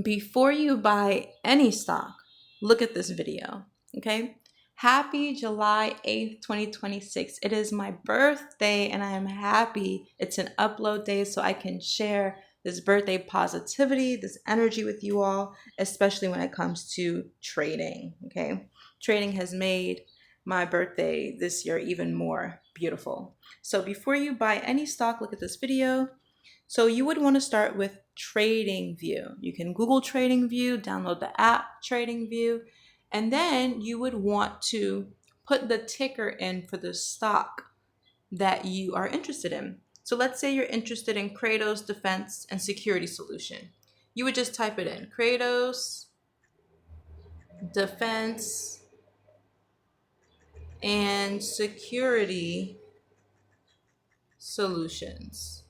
Before you buy any stock, look at this video, okay? Happy July 8th, 2026. It is my birthday and I am happy it's an upload day so I can share this birthday positivity, this energy with you all, especially when it comes to trading, okay? Trading has made my birthday this year even more beautiful. So before you buy any stock, look at this video. So you would want to start with TradingView. You can Google TradingView, download the app TradingView, and then you would want to put the ticker in for the stock that you are interested in. So let's say you're interested in Kratos Defense and Security Solution. You would just type it in, Kratos Defense and Security Solutions.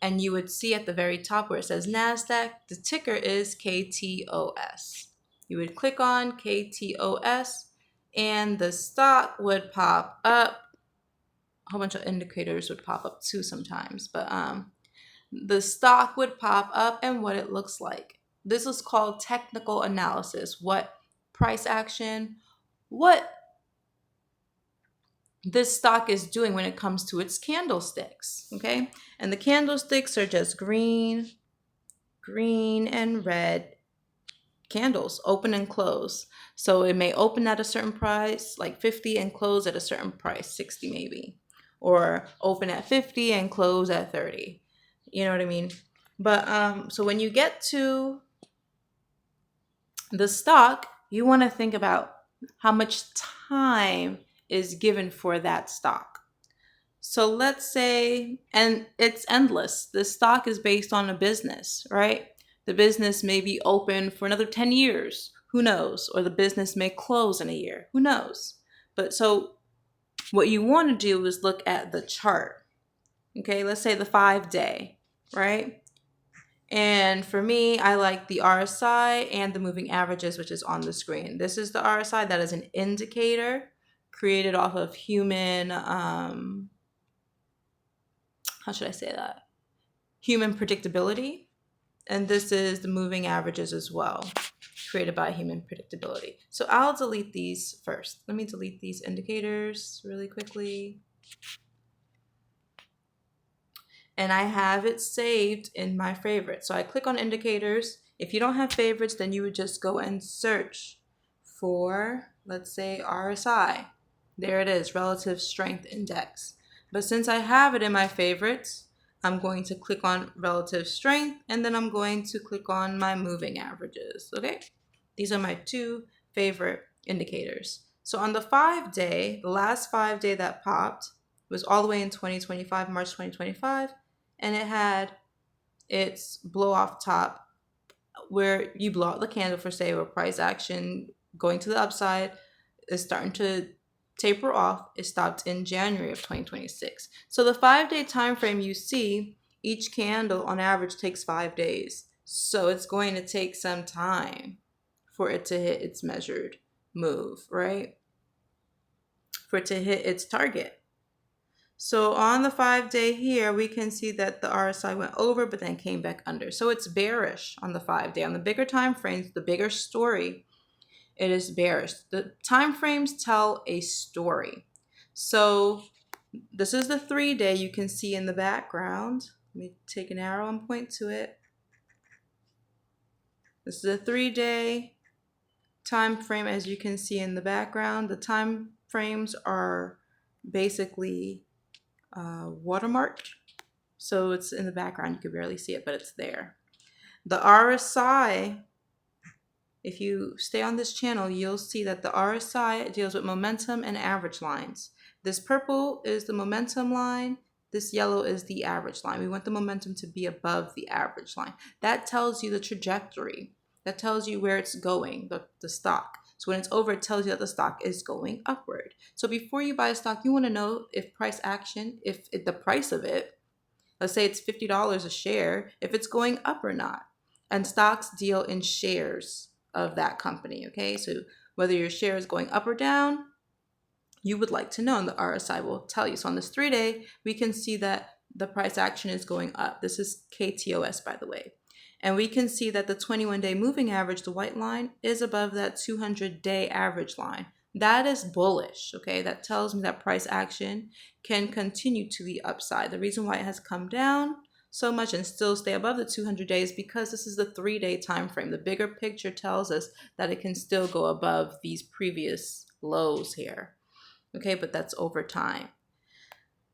And you would see at the very top where it says NASDAQ, the ticker is KTOS. You would click on KTOS and the stock would pop up. A whole bunch of indicators would pop up too sometimes, but the stock would pop up and what it looks like. This is called technical analysis. What price action, what this stock is doing when it comes to its candlesticks, okay? And the candlesticks are just green and red candles, open and close. So it may open at a certain price, like 50, and close at a certain price, 60 maybe. Or open at 50 and close at 30. You know what I mean? But so when you get to the stock, you want to think about how much time is given for that stock. So let's say, and it's endless. The stock is based on a business, right? The business may be open for another 10 years. Who knows? Or the business may close in a year. Who knows? But so what you want to do is look at the chart. Okay, let's say the 5-day, right? And for me, I like the RSI and the moving averages, which is on the screen. This is the RSI. That is an indicator created off of human, how should I say that? Human predictability. And this is the moving averages as well, created by human predictability. So I'll delete these first. Let me delete these indicators really quickly. And I have it saved in my favorites. So I click on indicators. If you don't have favorites, then you would just go and search for, let's say, RSI. There it is, Relative Strength Index. But since I have it in my favorites, I'm going to click on Relative Strength, and then I'm going to click on my moving averages, okay? These are my two favorite indicators. So on the 5-day, the last 5-day that popped was all the way in 2025, March 2025, and it had its blow off top where you blow out the candle for, say, where price action going to the upside is starting to taper off. It stopped in January of 2026. So the 5-day time frame you see, each candle on average takes 5 days. So it's going to take some time for it to hit its measured move, right? For it to hit its target. So on the 5-day here, we can see that the RSI went over, but then came back under. So it's bearish on the 5-day. On the bigger time frames, the bigger story, it is bearish. The time frames tell a story. So this is the 3-day you can see in the background. Let me take an arrow and point to it. This is a 3-day time frame, as you can see in the background. The time frames are basically watermarked. So it's in the background. You can barely see it, but it's there. The RSI, if you stay on this channel, you'll see that the RSI deals with momentum and average lines. This purple is the momentum line. This yellow is the average line. We want the momentum to be above the average line. That tells you the trajectory. That tells you where it's going, the stock. So when it's over, it tells you that the stock is going upward. So before you buy a stock, you want to know if price action, if the price of it, let's say it's $50 a share, if it's going up or not. And stocks deal in shares of that company, okay? So whether your share is going up or down, you would like to know, and the RSI will tell you. So on this 3-day, we can see that the price action is going up. This is KTOS, by the way. And we can see that the 21-day moving average, the white line, is above that 200-day average line. That is bullish, okay? That tells me that price action can continue to the upside. The reason why it has come down so much and still stay above the 200 days because this is the 3-day time frame. The bigger picture tells us that it can still go above these previous lows here, okay? But that's over time.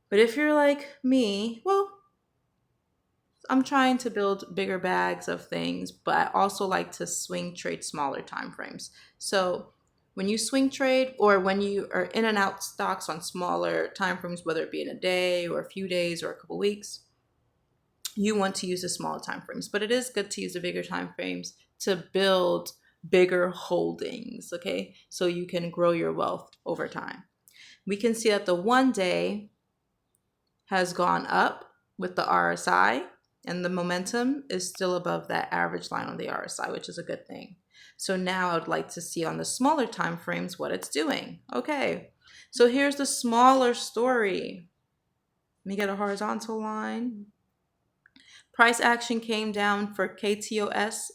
But if you're like me, well, I'm trying to build bigger bags of things, but I also like to swing trade smaller time frames. So when you swing trade or when you are in and out stocks on smaller time frames, whether it be in a day or a few days or a couple weeks, you want to use the smaller time frames. But it is good to use the bigger time frames to build bigger holdings, okay? So you can grow your wealth over time. We can see that the 1 day has gone up with the RSI, and the momentum is still above that average line on the RSI, which is a good thing. So now I would like to see on the smaller time frames what it's doing. Okay, so here's the smaller story. Let me get a horizontal line. Price action came down for KTOS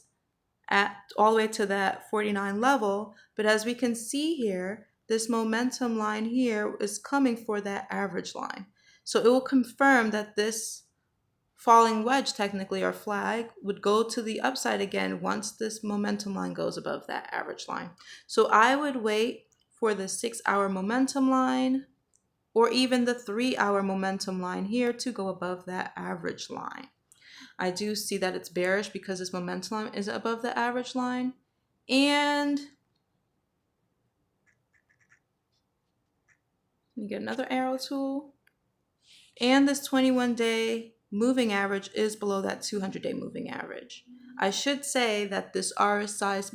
at all the way to that 49 level, but as we can see here, this momentum line here is coming for that average line. So it will confirm that this falling wedge technically or flag would go to the upside again once this momentum line goes above that average line. So I would wait for the 6-hour momentum line or even the 3-hour momentum line here to go above that average line. I do see that it's bearish because this momentum line is above the average line. And let me get another arrow tool. And this 21-day moving average is below that 200-day moving average. I should say that this RSI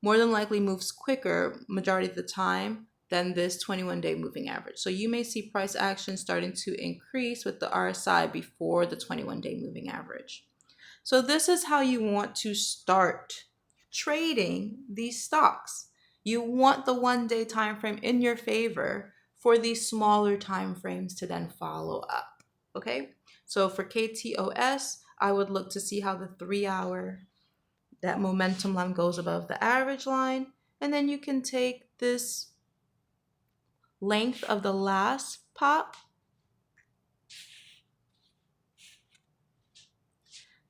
more than likely moves quicker majority of the time than this 21-day moving average. So you may see price action starting to increase with the RSI before the 21-day moving average. So this is how you want to start trading these stocks. You want the 1-day time frame in your favor for these smaller time frames to then follow up. Okay, so for KTOS, I would look to see how the 3-hour, that momentum line goes above the average line, and then you can take this length of the last pop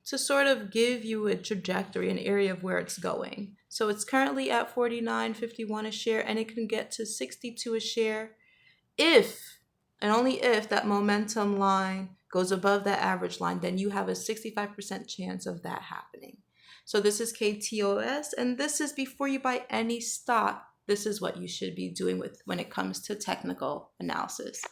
to sort of give you a trajectory, an area of where it's going. So it's currently at 49.51 a share, and it can get to 62 a share if, and only if, that momentum line goes above that average line. Then you have a 65% chance of that happening. So this is KTOS, and this is before you buy any stock. This is what you should be doing when it comes to technical analysis.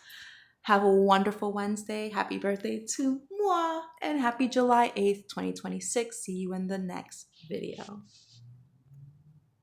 Have a wonderful Wednesday. Happy birthday to moi. And happy July 8th, 2026. See you in the next video.